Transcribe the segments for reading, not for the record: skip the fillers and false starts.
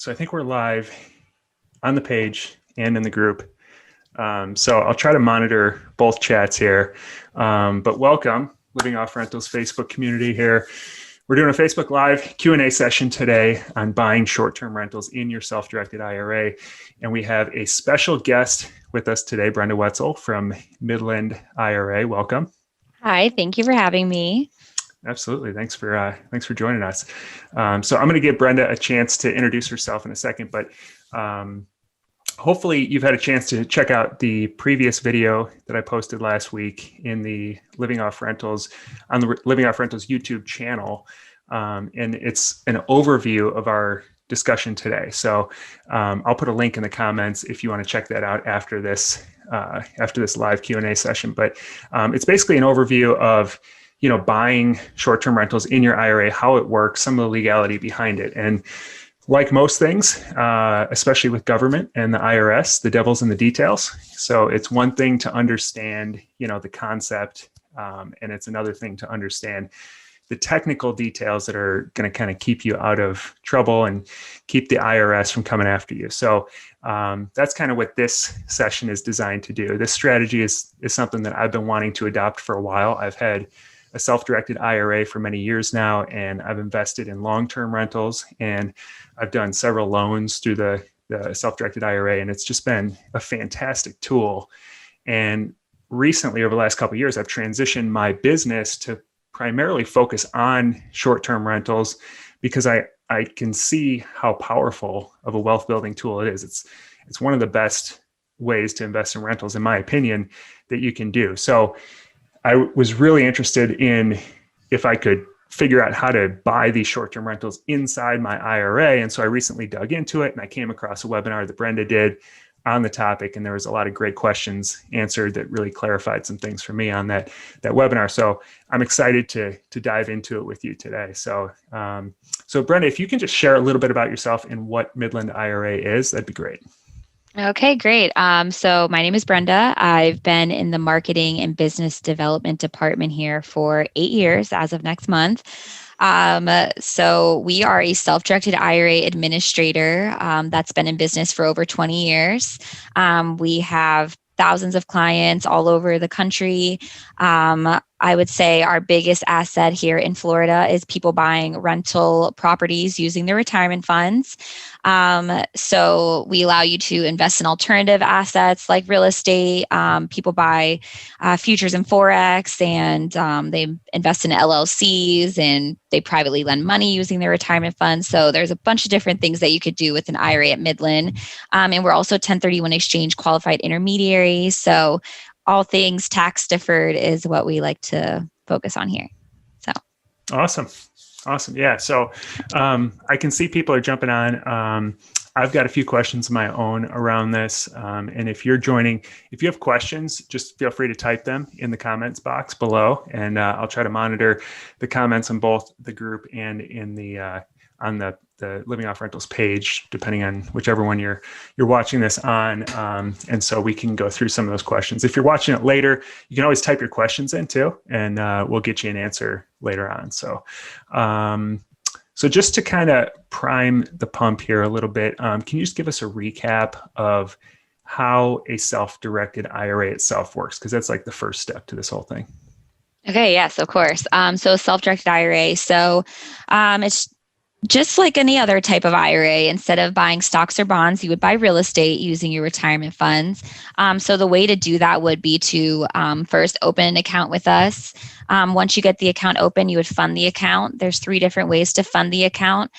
So I think we're live on the page and in the group. So I'll try to monitor both chats here. But welcome, Living Off Rentals Facebook community here. We're doing a Facebook Live Q&A session today on buying short-term rentals in your self-directed IRA. And we have a special guest with us today, Brenda Whetsell from Midland IRA. Welcome. Hi, thank you for having me. Absolutely. Thanks for joining us. So I'm going to give Brenda a chance to introduce herself in a second, but hopefully you've had a chance to check out the previous video that I posted last week in the Living Off Rentals on the Living Off Rentals YouTube channel. And it's an overview of our discussion today. So I'll put a link in the comments if you want to check that out after this live Q&A session. But it's basically an overview of buying short-term rentals in your IRA, how it works, some of the legality behind it. And like most things, especially with government and the IRS, the devil's in the details. So it's one thing to understand, the concept, and it's another thing to understand the technical details that are going to kind of keep you out of trouble and keep the IRS from coming after you. So that's kind of what this session is designed to do. This strategy is something that I've been wanting to adopt for a while. I've had a self-directed IRA for many years now, and I've invested in long-term rentals, and I've done several loans through the self-directed IRA, and it's just been a fantastic tool. And recently, over the last couple of years, I've transitioned my business to primarily focus on short-term rentals because I can see how powerful of a wealth building tool it is. It's one of the best ways to invest in rentals, in my opinion, that you can do. So I was really interested in if I could figure out how to buy these short-term rentals inside my IRA. And so I recently dug into it, and I came across a webinar that Brenda did on the topic. And there was a lot of great questions answered that really clarified some things for me on that webinar. So I'm excited to dive into it with you today. So Brenda, if you can just share a little bit about yourself and what Midland IRA is, that'd be great. Okay, great. So my name is Brenda. I've been in the marketing and business development department here for 8 years as of next month. So we are a self-directed IRA administrator that's been in business for over 20 years. We have thousands of clients all over the country. I would say our biggest asset here in Florida is people buying rental properties using their retirement funds. So we allow you to invest in alternative assets like real estate. People buy futures and forex, and they invest in LLCs, and they privately lend money using their retirement funds. So there's a bunch of different things that you could do with an IRA at Midland. And we're also 1031 exchange qualified intermediaries. So all things tax deferred is what we like to focus on here. So awesome. Yeah. So I can see people are jumping on. I've got a few questions of my own around this. And if you're joining, if you have questions, just feel free to type them in the comments box below. And I'll try to monitor the comments on both the group and in the on the Living Off Rentals page, depending on whichever one you're watching this on. And so we can go through some of those questions. If you're watching it later, you can always type your questions in too, and we'll get you an answer later on. So just to kind of prime the pump here a little bit, can you just give us a recap of how a self-directed IRA itself works? Because that's like the first step to this whole thing. Okay, yes, of course. So self-directed IRA. So it's just like any other type of IRA. Instead of buying stocks or bonds, you would buy real estate using your retirement funds. So the way to do that would be to first open an account with us. Once you get the account open, you would fund the account. There's 3 different ways to fund the account.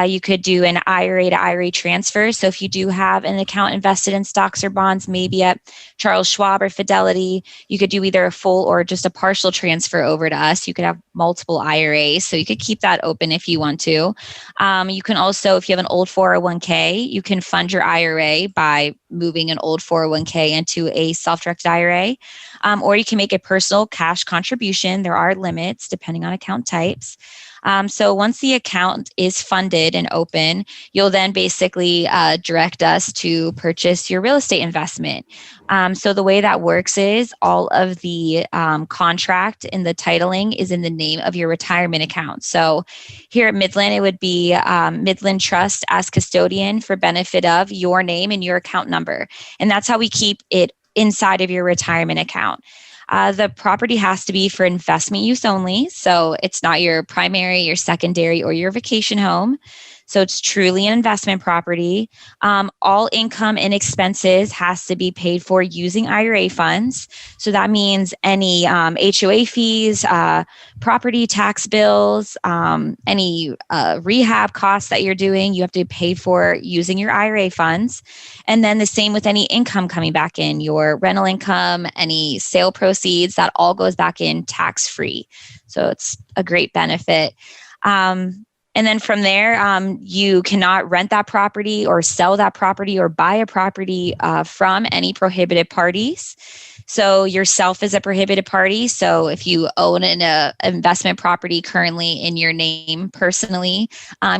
You could do an IRA to IRA transfer. So if you do have an account invested in stocks or bonds, maybe at Charles Schwab or Fidelity, you could do either a full or just a partial transfer over to us. You could have multiple IRAs, so you could keep that open if you want to. You can also, if you have an old 401k, you can fund your IRA by moving an old 401k into a self-directed IRA, or you can make a personal cash contribution. There are limits depending on account types. So once the account is funded and open, you'll then basically direct us to purchase your real estate investment. So the way that works is all of the contract and the titling is in the name of your retirement account. So here at Midland, it would be Midland Trust as custodian for benefit of your name and your account number. And that's how we keep it inside of your retirement account. The property has to be for investment use only. So it's not your primary, your secondary, or your vacation home. So it's truly an investment property. All income and expenses has to be paid for using IRA funds. So that means any HOA fees, property tax bills, any rehab costs that you're doing, you have to pay for using your IRA funds. And then the same with any income coming back in, your rental income, any sale proceeds, that all goes back in tax-free. So it's a great benefit. And then from there, you cannot rent that property or sell that property or buy a property from any prohibited parties. So yourself is a prohibited party. So if you own an investment property currently in your name personally,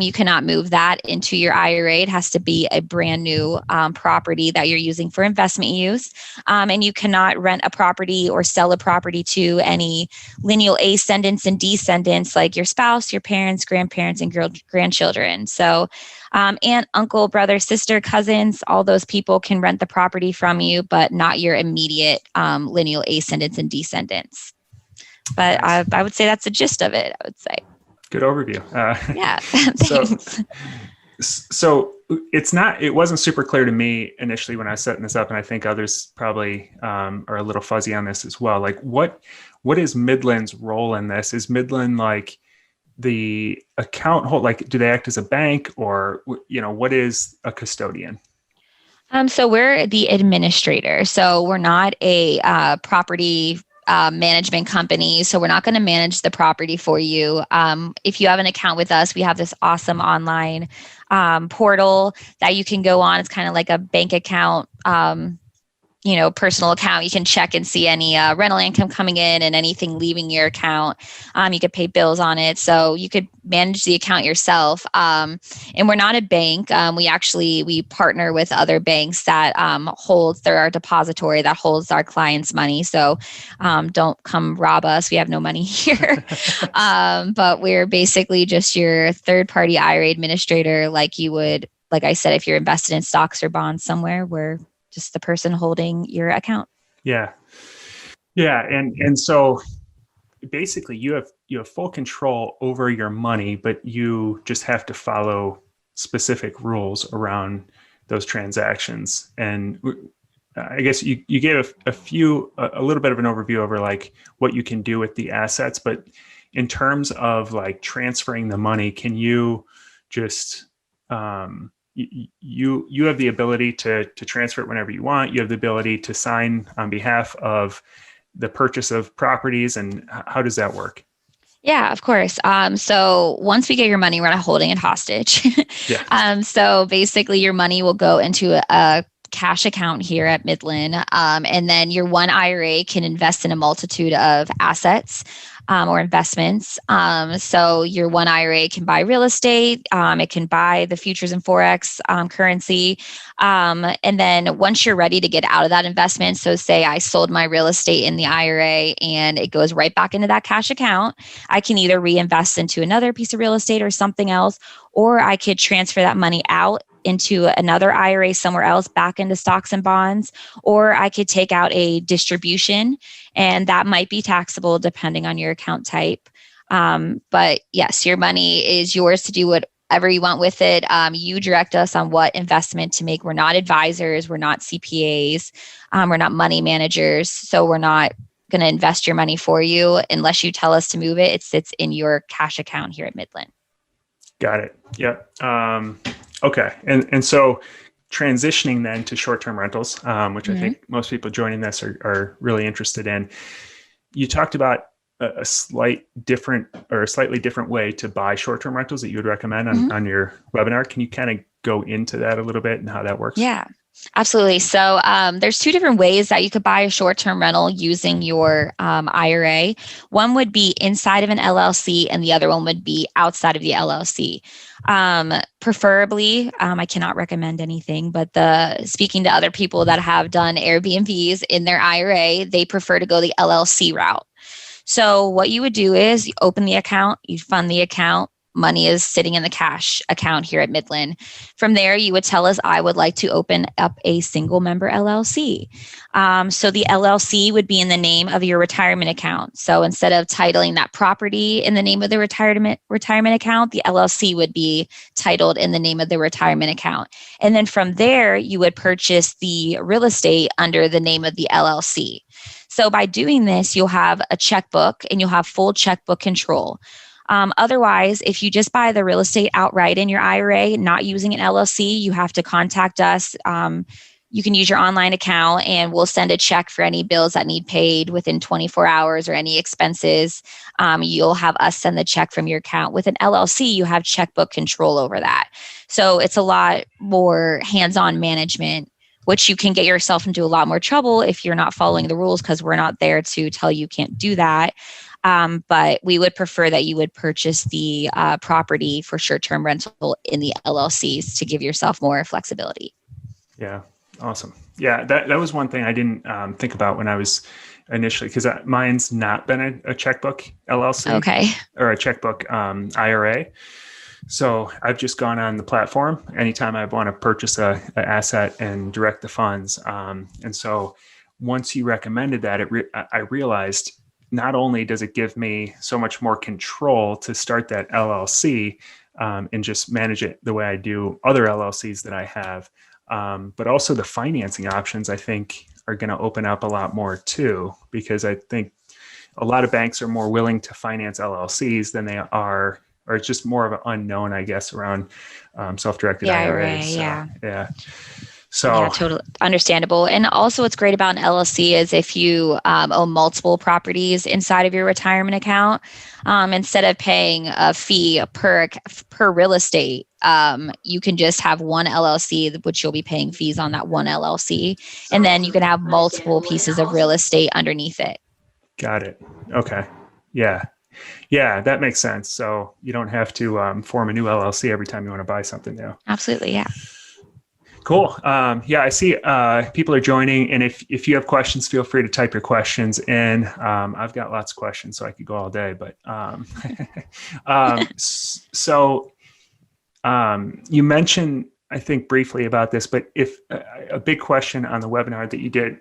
you cannot move that into your IRA. It has to be a brand new property that you're using for investment use. And you cannot rent a property or sell a property to any lineal ascendants and descendants like your spouse, your parents, grandparents, and grandchildren. So aunt, uncle, brother, sister, cousins, all those people can rent the property from you, but not your immediate lineal ascendants and descendants. But Nice. I would say that's the gist of it, I would say. Good overview. Yeah, thanks. So it wasn't super clear to me initially when I was setting this up, and I think others probably are a little fuzzy on this as well. Like what is Midland's role in this? Is Midland like the account hold, like do they act as a bank, or what is a custodian? So we're the administrator. So we're not a property management company. So we're not going to manage the property for you. If you have an account with us, we have this awesome online portal that you can go on. It's kind of like a bank account, personal account. You can check and see any rental income coming in and anything leaving your account. You could pay bills on it. So you could manage the account yourself. And we're not a bank. We partner with other banks that they're our depository that holds our clients' money. So don't come rob us. We have no money here. But we're basically just your third-party IRA administrator like I said, if you're invested in stocks or bonds somewhere, we're just the person holding your account. Yeah. And so basically you have full control over your money, but you just have to follow specific rules around those transactions. And I guess you gave a little bit of an overview over like what you can do with the assets, but in terms of like transferring the money, can you just, you have the ability to transfer it whenever you want. You have the ability to sign on behalf of the purchase of properties. And how does that work? Yeah, of course. So once we get your money, we're not holding it hostage. Yeah. So basically your money will go into a cash account here at Midland. And then your one IRA can invest in a multitude of assets or investments. So your one IRA can buy real estate. It can buy the futures and forex currency. And then once you're ready to get out of that investment, so say I sold my real estate in the IRA and it goes right back into that cash account, I can either reinvest into another piece of real estate or something else, or I could transfer that money out into another IRA somewhere else, back into stocks and bonds, or I could take out a distribution, and that might be taxable depending on your account type. But yes, your money is yours to do whatever you want with it. You direct us on what investment to make. We're not advisors. We're not CPAs. We're not money managers. So we're not going to invest your money for you unless you tell us to move it. It sits in your cash account here at Midland. Got it. Yep. Okay. And so transitioning then to short-term rentals, which I think most people joining this are really interested in. You talked about a slightly different way to buy short-term rentals that you would recommend on your webinar. Can you kind of go into that a little bit and how that works? Yeah, Absolutely. So there's two different ways that you could buy a short-term rental using your IRA. One would be inside of an LLC, and the other one would be outside of the LLC. Preferably, I cannot recommend anything, but speaking to other people that have done Airbnbs in their IRA, they prefer to go the LLC route. So what you would do is you open the account, you fund the account. Money is sitting in the cash account here at Midland. From there, you would tell us, I would like to open up a single member LLC. So the LLC would be in the name of your retirement account. So instead of titling that property in the name of the retirement account, the LLC would be titled in the name of the retirement account. And then from there, you would purchase the real estate under the name of the LLC. So by doing this, you'll have a checkbook and you'll have full checkbook control. Otherwise, if you just buy the real estate outright in your IRA, not using an LLC, you have to contact us. You can use your online account and we'll send a check for any bills that need paid within 24 hours or any expenses. You'll have us send the check from your account. With an LLC, you have checkbook control over that. So it's a lot more hands-on management, which you can get yourself into a lot more trouble if you're not following the rules, because we're not there to tell you can't do that. But we would prefer that you would purchase the property for short-term rental in the LLCs to give yourself more flexibility. Yeah, awesome. Yeah, that was one thing I didn't think about when I was initially, because mine's not been a checkbook LLC, okay, or a checkbook IRA. So I've just gone on the platform anytime I want to purchase an asset and direct the funds. And so once you recommended that, I realized, not only does it give me so much more control to start that LLC and just manage it the way I do other LLCs that I have, but also the financing options, I think, are going to open up a lot more too, because I think a lot of banks are more willing to finance LLCs than they are, or it's just more of an unknown, I guess, around self-directed IRAs. Yeah. So yeah, totally understandable. And also what's great about an LLC is if you own multiple properties inside of your retirement account, instead of paying a fee per real estate, you can just have one LLC, which you'll be paying fees on that one LLC. And then you can have multiple pieces of real estate underneath it. Got it. Okay. Yeah. Yeah, that makes sense. So you don't have to form a new LLC every time you want to buy something new. Absolutely. Yeah. Cool. Yeah, I see people are joining. And if you have questions, feel free to type your questions in. I've got lots of questions, so I could go all day. But so you mentioned, I think, briefly about this, but if a big question on the webinar that you did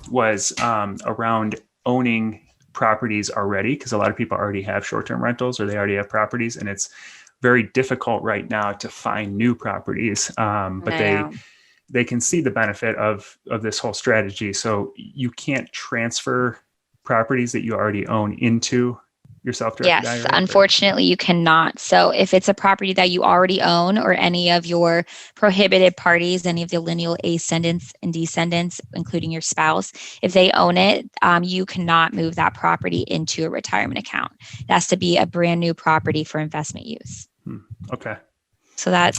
was around owning properties already, because a lot of people already have short-term rentals or they already have properties, and it's very difficult right now to find new properties, but they can see the benefit of this whole strategy. So you can't transfer properties that you already own into your self-directed IRA? Yes, unfortunately, you cannot. So if it's a property that you already own, or any of your prohibited parties, any of the lineal ascendants and descendants, including your spouse, if they own it, you cannot move that property into a retirement account. It has to be a brand new property for investment use. Okay. So that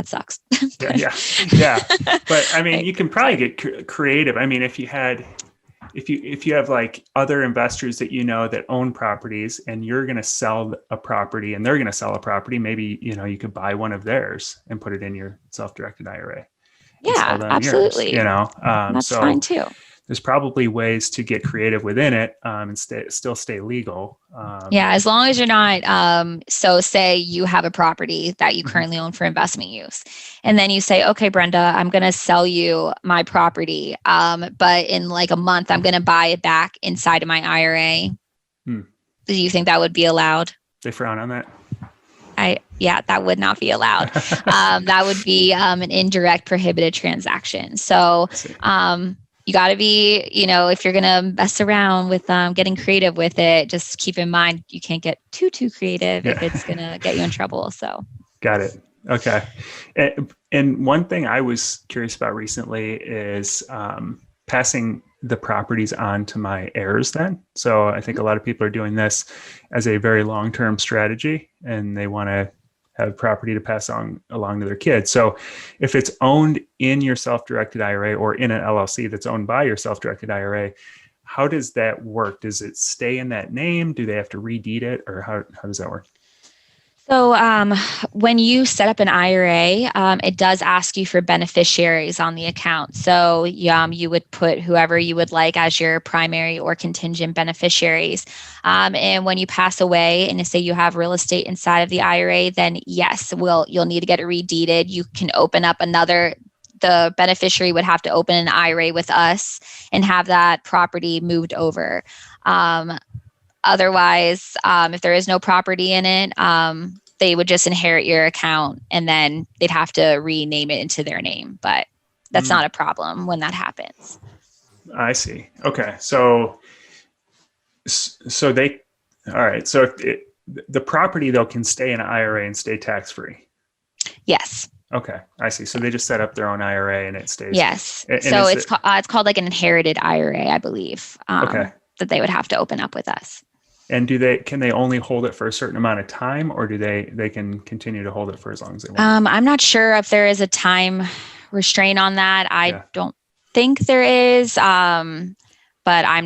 sucks. Yeah. But I mean, you can probably get creative. I mean, if you have like other investors that you know that own properties, and you're going to sell a property and they're going to sell a property, maybe, you could buy one of theirs and put it in your self-directed IRA. Yeah, absolutely. That's so fine too. There's probably ways to get creative within it and still stay legal. Yeah, as long as you're not, so say you have a property that you currently own for investment use, and then you say, okay, Brenda, I'm going to sell you my property, but in like a month, I'm going to buy it back inside of my IRA. Do you think that would be allowed? They frown on that? That would not be allowed. That would be an indirect prohibited transaction. So you got to be, if you're going to mess around with getting creative with it, just keep in mind you can't get too creative if it's going to get you in trouble. So got it. Okay. And one thing I was curious about recently is passing the properties on to my heirs then. So I think a lot of people are doing this as a very long-term strategy, and they want to have property to pass along to their kids. So if it's owned in your self-directed IRA or in an LLC that's owned by your self-directed IRA, how does that work? Does it stay in that name? Do they have to redeed it, or how does that work? So when you set up an IRA, it does ask you for beneficiaries on the account. So you would put whoever you would like as your primary or contingent beneficiaries. And when you pass away and say you have real estate inside of the IRA, then yes, you'll need to get it redeeded. You can open up the beneficiary would have to open an IRA with us and have that property moved over. Otherwise, if there is no property in it, they would just inherit your account and then they'd have to rename it into their name. But that's not a problem when that happens. I see. Okay. So they, all right. So if the property though can stay in an IRA and stay tax-free. Yes. Okay. I see. So they just set up their own IRA and it stays. Yes. So it's called like an inherited IRA, I believe, okay. that they would have to open up with us. And can they only hold it for a certain amount of time, or do they can continue to hold it for as long as they want? I'm not sure if there is a time restraint on that. I don't think there is, but I'm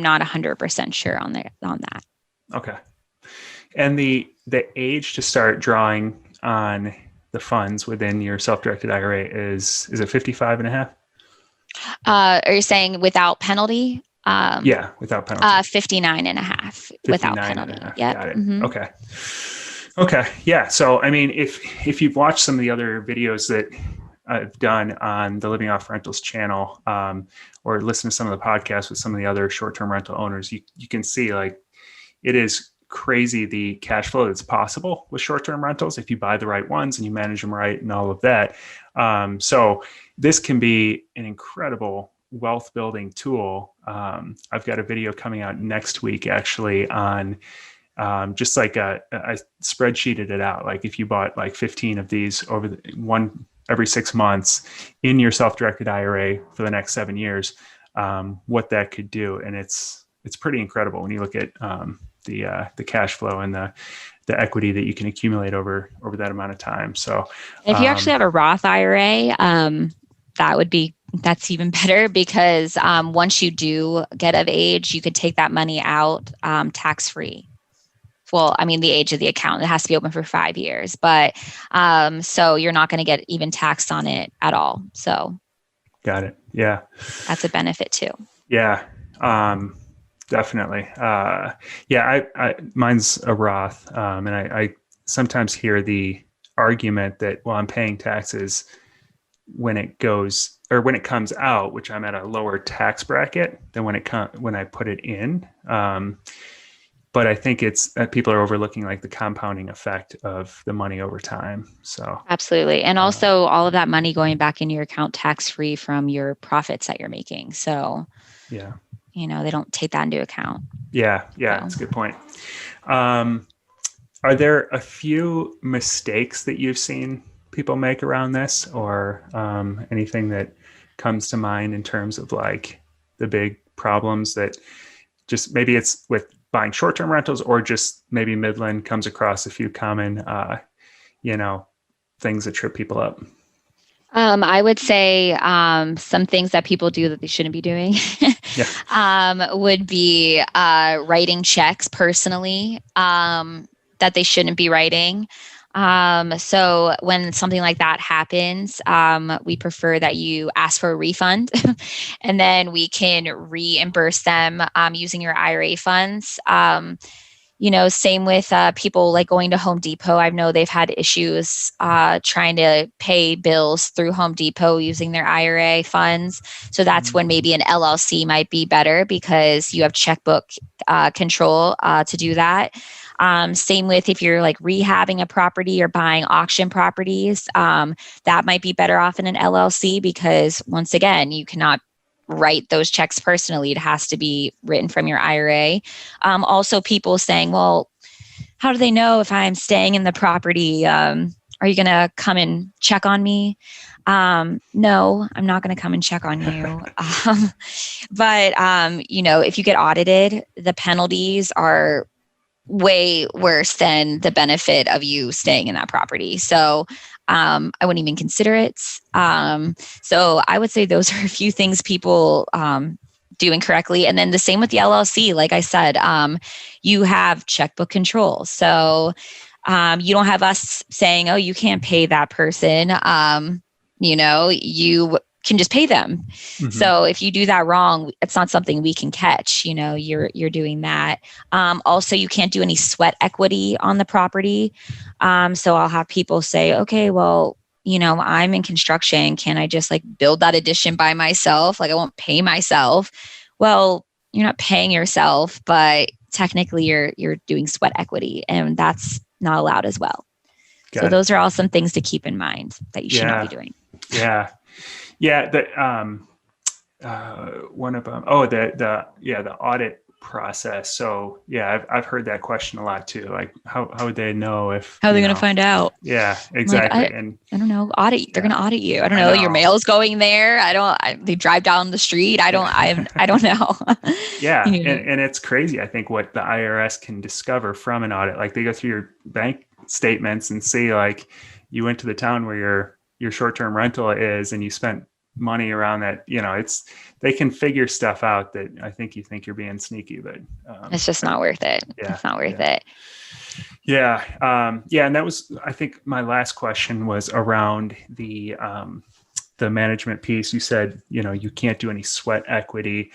not 100% sure on that. Okay. And the age to start drawing on the funds within your self-directed IRA is it 55 and a half? Are you saying without penalty? Without penalty. 59 and a half without penalty. Yeah. Got it. Mm-hmm. Okay. Yeah. So, I mean, if you've watched some of the other videos that I've done on the Living Off Rentals channel, or listen to some of the podcasts with some of the other short-term rental owners, you can see like it is crazy the cash flow that's possible with short-term rentals if you buy the right ones and you manage them right and all of that. So this can be an incredible wealth building tool. I've got a video coming out next week actually on just like I spreadsheeted it out. Like if you bought like 15 of these every 6 months in your self-directed IRA for the next 7 years, what that could do. And it's pretty incredible when you look at the cash flow and the equity that you can accumulate over that amount of time. So if you actually have a Roth IRA, that's even better because once you do get of age, you could take that money out tax-free. Well, I mean, the age of the account, it has to be open for 5 years, but so you're not going to get even taxed on it at all. So got it. Yeah. That's a benefit too. Yeah. Definitely. Mine's a Roth. And I sometimes hear the argument that, well, I'm paying taxes when it comes out, which I'm at a lower tax bracket than when I put it in. But I think it's people are overlooking like the compounding effect of the money over time. So absolutely. And also all of that money going back in your account tax-free from your profits that you're making. So yeah, they don't take that into account. Yeah. That's a good point. Are there a few mistakes that you've seen people make around this, or anything that comes to mind in terms of like the big problems that just maybe it's with buying short-term rentals, or just maybe Midland comes across a few common, things that trip people up? I would say some things that people do that they shouldn't be doing would be writing checks personally that they shouldn't be writing. So when something like that happens, we prefer that you ask for a refund and then we can reimburse them using your IRA funds. Same with people like going to Home Depot. I know they've had issues trying to pay bills through Home Depot using their IRA funds. So that's when maybe an LLC might be better because you have checkbook control to do that. Same with if you're like rehabbing a property or buying auction properties, that might be better off in an LLC because once again, you cannot write those checks personally. It has to be written from your IRA. Also people saying, well, how do they know if I'm staying in the property? Are you going to come and check on me? No, I'm not going to come and check on you. But if you get audited, the penalties are way worse than the benefit of you staying in that property. So I wouldn't even consider it. So I would say those are a few things people do incorrectly. And then the same with the LLC. Like I said, you have checkbook control. So you don't have us saying, oh, you can't pay that person. You can just pay them. Mm-hmm. So if you do that wrong, it's not something we can catch. You're doing that. Also, you can't do any sweat equity on the property. So I'll have people say, okay, well, I'm in construction. Can I just build that addition by myself? I won't pay myself. Well, you're not paying yourself, but technically you're doing sweat equity, and that's not allowed as well. So those are all some things to keep in mind that you should not be doing. Yeah. Yeah. One of them. Oh, the audit process. So yeah, I've heard that question a lot too. How would they know if how are they going to find out? Yeah, exactly. I don't know. They're going to audit you. I don't know. Your mail's going there. They drive down the street. I don't know. Yeah. And it's crazy. I think what the IRS can discover from an audit, they go through your bank statements and see you went to the town where your short-term rental is and you spent money around that. They can figure stuff out that I think you think you're being sneaky, but it's just not worth it. Yeah, it's not worth it. Yeah. And that was, I think my last question was around the management piece. You said, you can't do any sweat equity.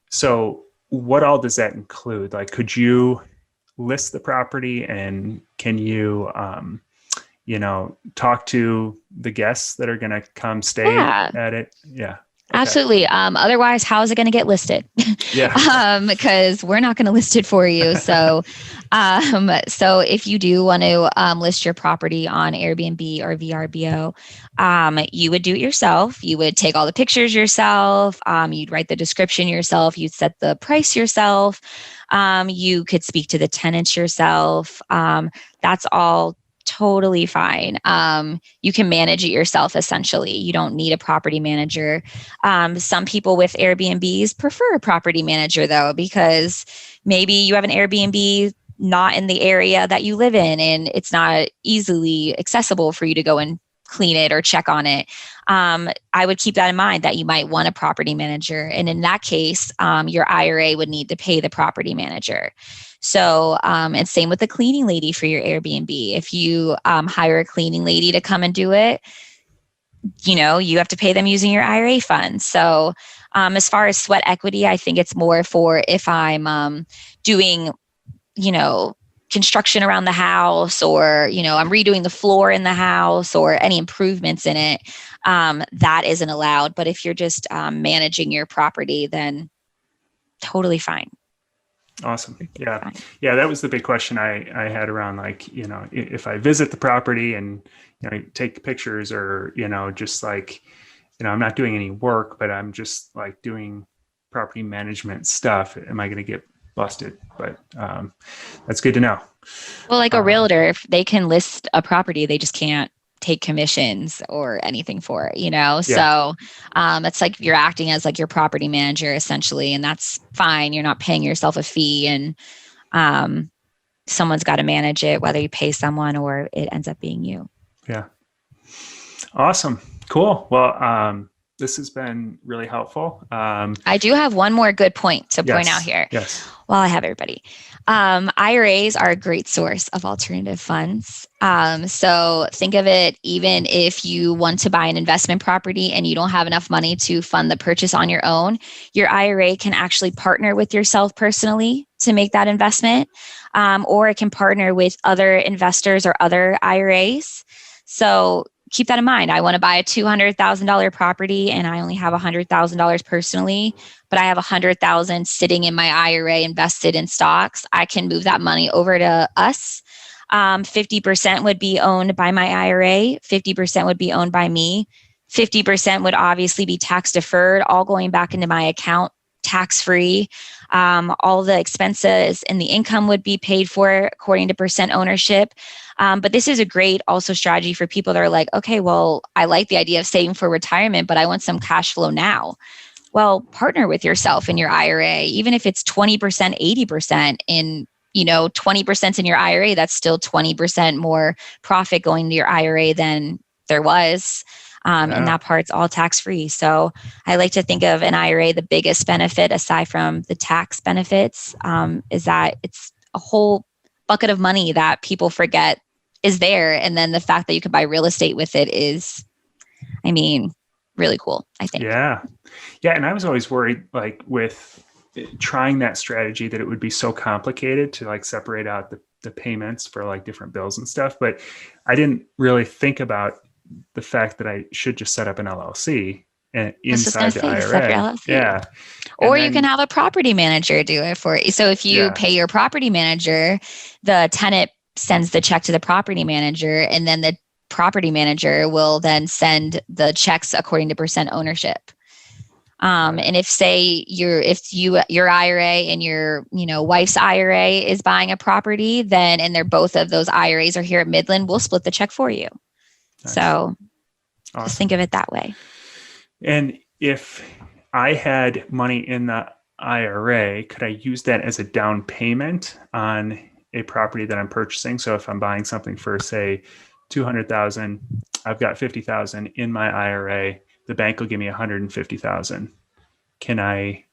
So what all does that include? Could you list the property, and can you, talk to the guests that are going to come stay at it? Yeah. Okay. Absolutely. Otherwise, how is it going to get listed? Yeah. Because we're not going to list it for you. So, so if you do want to list your property on Airbnb or VRBO, you would do it yourself. You would take all the pictures yourself. You'd write the description yourself. You'd set the price yourself. You could speak to the tenants yourself. That's all totally fine. You can manage it yourself, essentially. You don't need a property manager. Some people with Airbnbs prefer a property manager, though, because maybe you have an Airbnb not in the area that you live in, and it's not easily accessible for you to go and clean it or check on it. I would keep that in mind, that you might want a property manager. And in that case, your IRA would need to pay the property manager. So, and same with the cleaning lady for your Airbnb. If you hire a cleaning lady to come and do it, you have to pay them using your IRA funds. So, as far as sweat equity, I think it's more for if I'm doing, construction around the house, or, I'm redoing the floor in the house or any improvements in it, that isn't allowed. But if you're just managing your property, then totally fine. Awesome. Yeah. Yeah. That was the big question I had around, if I visit the property and, take pictures, or, just I'm not doing any work, but I'm just doing property management stuff. Am I going to get busted? But that's good to know. Well, a realtor, if they can list a property, they just can't take commissions or anything for it, Yeah. So it's you're acting as your property manager, essentially, and that's fine. You're not paying yourself a fee, and someone's got to manage it, whether you pay someone or it ends up being you. Yeah. Awesome. Cool. Well, this has been really helpful. I do have one more good point to point out here. Yes. While I have everybody. IRAs are a great source of alternative funds. So think of it, even if you want to buy an investment property and you don't have enough money to fund the purchase on your own, your IRA can actually partner with yourself personally to make that investment, or it can partner with other investors or other IRAs. So keep that in mind. I want to buy a $200,000 property and I only have $100,000 personally, but I have $100,000 sitting in my IRA invested in stocks. I can move that money over to us. 50% would be owned by my IRA. 50% would be owned by me. 50% would obviously be tax deferred, all going back into my account, tax-free. All the expenses and the income would be paid for according to percent ownership. But this is a great also strategy for people that are okay, well, I like the idea of saving for retirement, but I want some cash flow now. Well, partner with yourself in your IRA, even if it's 20%, 80% in 20% in your IRA, that's still 20% more profit going to your IRA than there was. And that part's all tax-free. So I like to think of an IRA, the biggest benefit aside from the tax benefits, is that it's a whole bucket of money that people forget is there. And then the fact that you can buy real estate with it is, really cool, I think. Yeah. Yeah. And I was always worried, like with trying that strategy, that it would be so complicated to like separate out the payments for like different bills and stuff. But I didn't really think about the fact that I should just set up an LLC and inside the IRA. Yeah. Or you can have a property manager do it for you. So if you pay your property manager, the tenant sends the check to the property manager, and then the property manager will then send the checks according to percent ownership. And if your IRA and your wife's IRA is buying a property, then and they're both of those IRAs are here at Midland, we'll split the check for you. Nice. So just think of it that way. And if I had money in the IRA, could I use that as a down payment on a property that I'm purchasing? So if I'm buying something for, say, $200,000, I've got $50,000 in my IRA. The bank will give me $150,000. Can I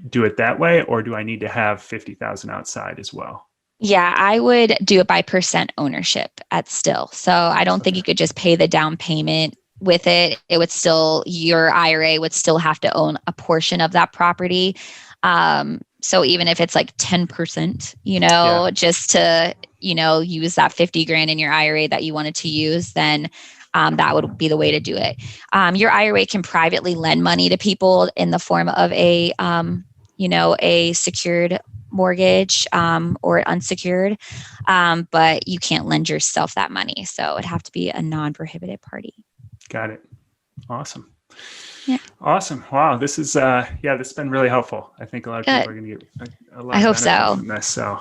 do it that way, or do I need to have $50,000 outside as well? Yeah, I would do it by percent ownership at still. So I don't think you could just pay the down payment with it. It would still, your IRA would still have to own a portion of that property. So even if it's like 10%, just to, use that 50 grand in your IRA that you wanted to use, then that would be the way to do it. Your IRA can privately lend money to people in the form of a secured mortgage or unsecured, but you can't lend yourself that money. So it'd have to be a non-prohibited party. Got it. Awesome. Yeah. Awesome. Wow. This is, this has been really helpful. I think a lot of people are going to get a lot of benefit from this. So,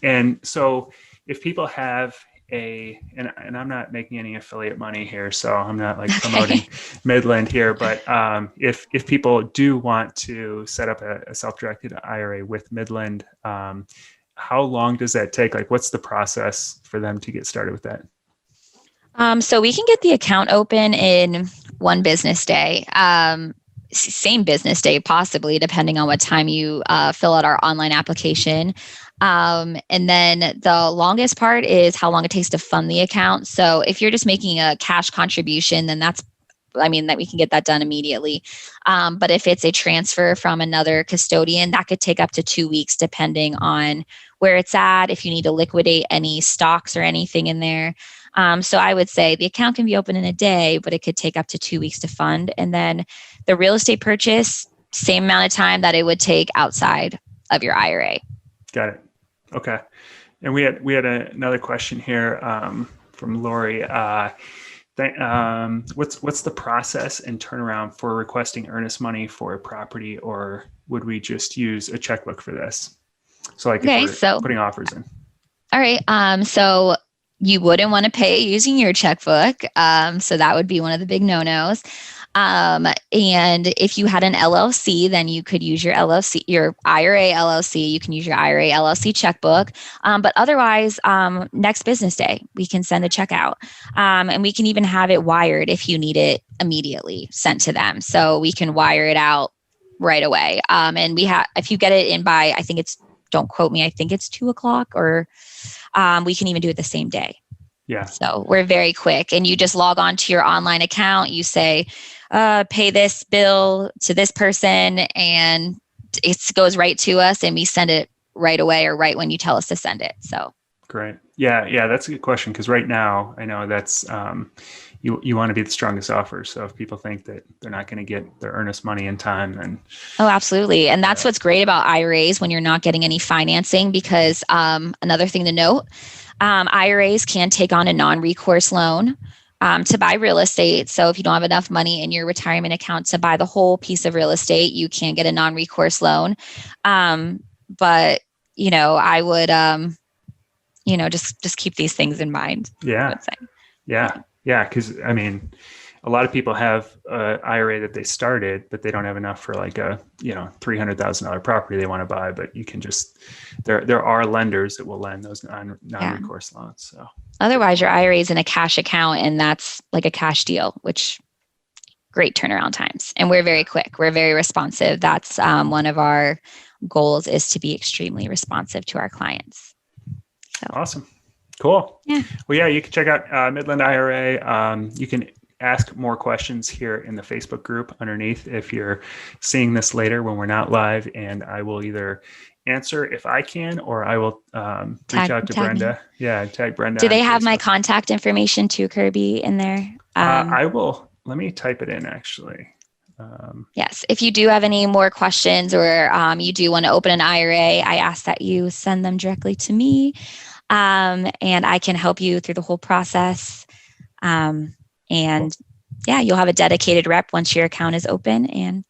and so if people have and I'm not making any affiliate money here, so I'm not like promoting Midland here, but if people do want to set up a self-directed IRA with Midland, how long does that take? Like, what's the process for them to get started with that? So we can get the account open in one business day, same business day, possibly, depending on what time you fill out our online application. And then the longest part is how long it takes to fund the account. So if you're just making a cash contribution, then that we can get that done immediately. But if it's a transfer from another custodian, that could take up to 2 weeks, depending on where it's at, if you need to liquidate any stocks or anything in there. So I would say the account can be open in a day, but it could take up to 2 weeks to fund. And then the real estate purchase, same amount of time that it would take outside of your IRA. Got it. Okay. And we had another question here from Lori. What's the process and turnaround for requesting earnest money for a property, or would we just use a checkbook for this? So like if we're putting offers in. All right. So you wouldn't want to pay using your checkbook. So that would be one of the big no-nos. And if you had an LLC, then you could use your IRA LLC. You can use your IRA LLC checkbook. But otherwise, next business day, we can send a check out. And we can even have it wired if you need it immediately sent to them. So we can wire it out right away. And if you get it in by, don't quote me, I think it's 2:00, or we can even do it the same day. Yeah. So we're very quick, and you just log on to your online account. You say, pay this bill to this person, and it goes right to us, and we send it right away, or right when you tell us to send it. So great. Yeah. That's a good question. Cause right now I know that's, you want to be the strongest offer. So if people think that they're not going to get their earnest money in time, then. Oh, absolutely. And that's what's great about IRAs when you're not getting any financing, because another thing to note, IRAs can take on a non-recourse loan to buy real estate. So if you don't have enough money in your retirement account to buy the whole piece of real estate, you can get a non-recourse loan. But, I would, just keep these things in mind. Yeah. Yeah. Because a lot of people have a IRA that they started, but they don't have enough for like a, $300,000 property they want to buy. But you can just, there are lenders that will lend those non-recourse loans. So otherwise your IRA is in a cash account and that's like a cash deal, which great turnaround times. And we're very quick. We're very responsive. That's one of our goals, is to be extremely responsive to our clients. So. Awesome. Cool. Yeah. Well, yeah, you can check out Midland IRA. You can ask more questions here in the Facebook group underneath if you're seeing this later when we're not live, and I will either answer if I can, or I will reach out to Brenda. Me. Yeah, tag Brenda. Do they have my contact information too, Kirby, in there? I will. Let me type it in, actually. Yes. If you do have any more questions, or you do want to open an IRA, I ask that you send them directly to me, and I can help you through the whole process. And yeah, you'll have a dedicated rep once your account is open, and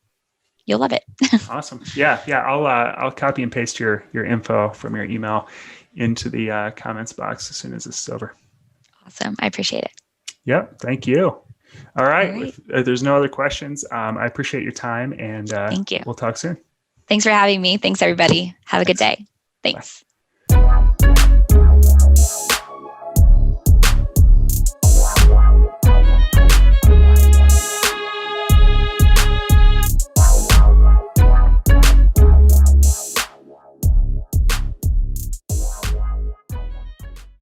you'll love it. Awesome. Yeah. I'll copy and paste your info from your email into the comments box as soon as this is over. Awesome. I appreciate it. Yep. Thank you. All right. If there's no other questions, I appreciate your time, and thank you. We'll talk soon. Thanks for having me. Thanks, everybody. Have a good day. Thanks. Bye.